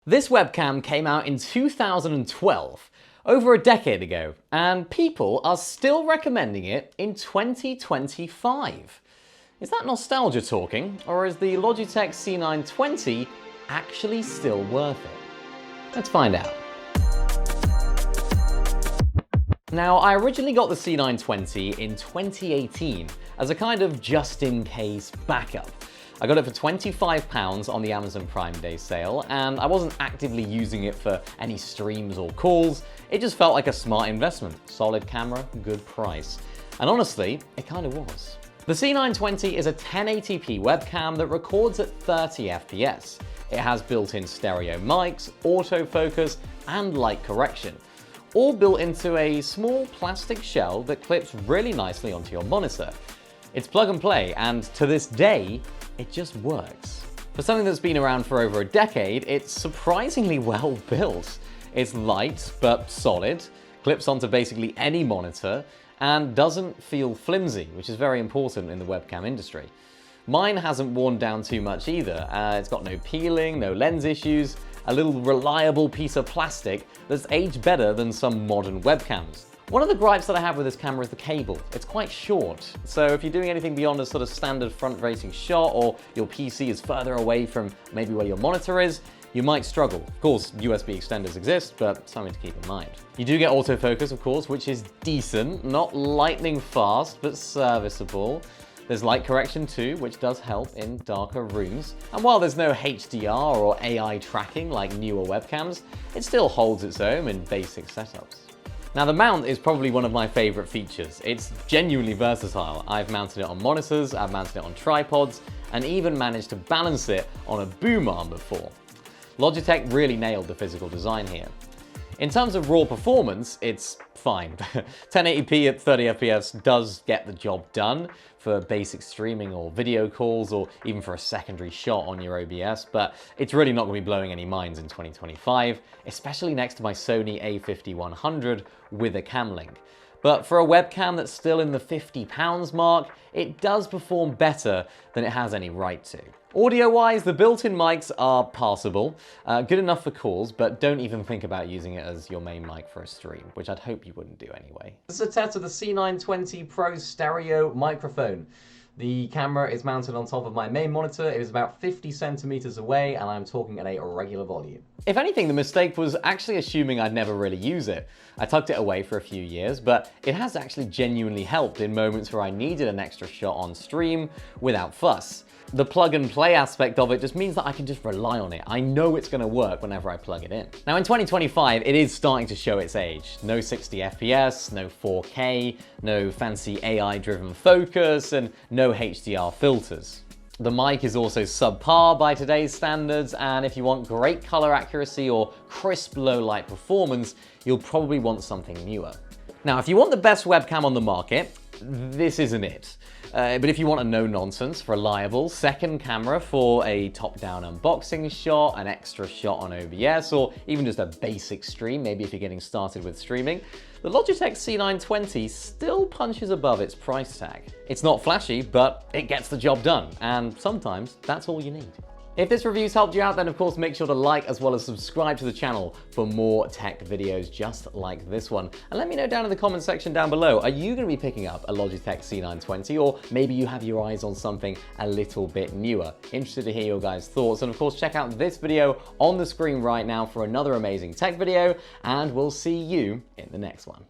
This webcam came out in 2012, over a decade ago, and people are still recommending it in 2025. Is that nostalgia talking, or is the Logitech C920 actually still worth it? Let's find out. Now, I originally got the C920 in 2018 as a kind of just-in-case backup. I got it for £25 on the Amazon Prime Day sale, and I wasn't actively using it for any streams or calls. It just felt like a smart investment. Solid camera, good price. And honestly, it kind of was. The C920 is a 1080p webcam that records at 30 FPS. It has built-in stereo mics, autofocus, and light correction, all built into a small plastic shell that clips really nicely onto your monitor. It's plug and play, and to this day, it just works. For something that's been around for over a decade, it's surprisingly well built. It's light but solid, clips onto basically any monitor, and doesn't feel flimsy, which is very important in the webcam industry. Mine hasn't worn down too much either. It's got no peeling, no lens issues, a little reliable piece of plastic that's aged better than some modern webcams. One of the gripes that I have with this camera is the cable. It's quite short, so if you're doing anything beyond a sort of standard front-facing shot, or your PC is further away from maybe where your monitor is, you might struggle. Of course, USB extenders exist, but something to keep in mind. You do get autofocus, of course, which is decent, not lightning fast, but serviceable. There's light correction too, which does help in darker rooms. And while there's no HDR or AI tracking like newer webcams, it still holds its own in basic setups. Now, the mount is probably one of my favorite features. It's genuinely versatile. I've mounted it on monitors, I've mounted it on tripods, and even managed to balance it on a boom arm before. Logitech really nailed the physical design here. In terms of raw performance, it's fine. 1080p at 30 FPS does get the job done for basic streaming or video calls, or even for a secondary shot on your OBS, but it's really not going to be blowing any minds in 2025, especially next to my Sony a5100 with a cam link. But for a webcam that's still in the £50 mark, it does perform better than it has any right to. Audio-wise, the built-in mics are passable, good enough for calls, but don't even think about using it as your main mic for a stream, which I'd hope you wouldn't do anyway. This is a test of the C920 Pro stereo microphone. The camera is mounted on top of my main monitor. It is about 50 centimeters away, and I'm talking at a regular volume. If anything, the mistake was actually assuming I'd never really use it. I tucked it away for a few years, but it has actually genuinely helped in moments where I needed an extra shot on stream without fuss. The plug and play aspect of it just means that I can just rely on it. I know it's going to work whenever I plug it in. Now in 2025, it is starting to show its age. No 60 FPS, no 4K, no fancy AI-driven focus, and no HDR filters. The mic is also subpar by today's standards, and if you want great color accuracy or crisp low-light performance, you'll probably want something newer. Now, if you want the best webcam on the market, this isn't it. But if you want a no-nonsense, reliable second camera for a top-down unboxing shot, an extra shot on OBS, or even just a basic stream, maybe if you're getting started with streaming, the Logitech C920 still punches above its price tag. It's not flashy, but it gets the job done, and sometimes that's all you need. If this review's helped you out, then of course make sure to like as well as subscribe to the channel for more tech videos just like this one. And let me know down in the comment section down below, are you going to be picking up a Logitech C920, or maybe you have your eyes on something a little bit newer? Interested to hear your guys' thoughts, and of course check out this video on the screen right now for another amazing tech video, and we'll see you in the next one.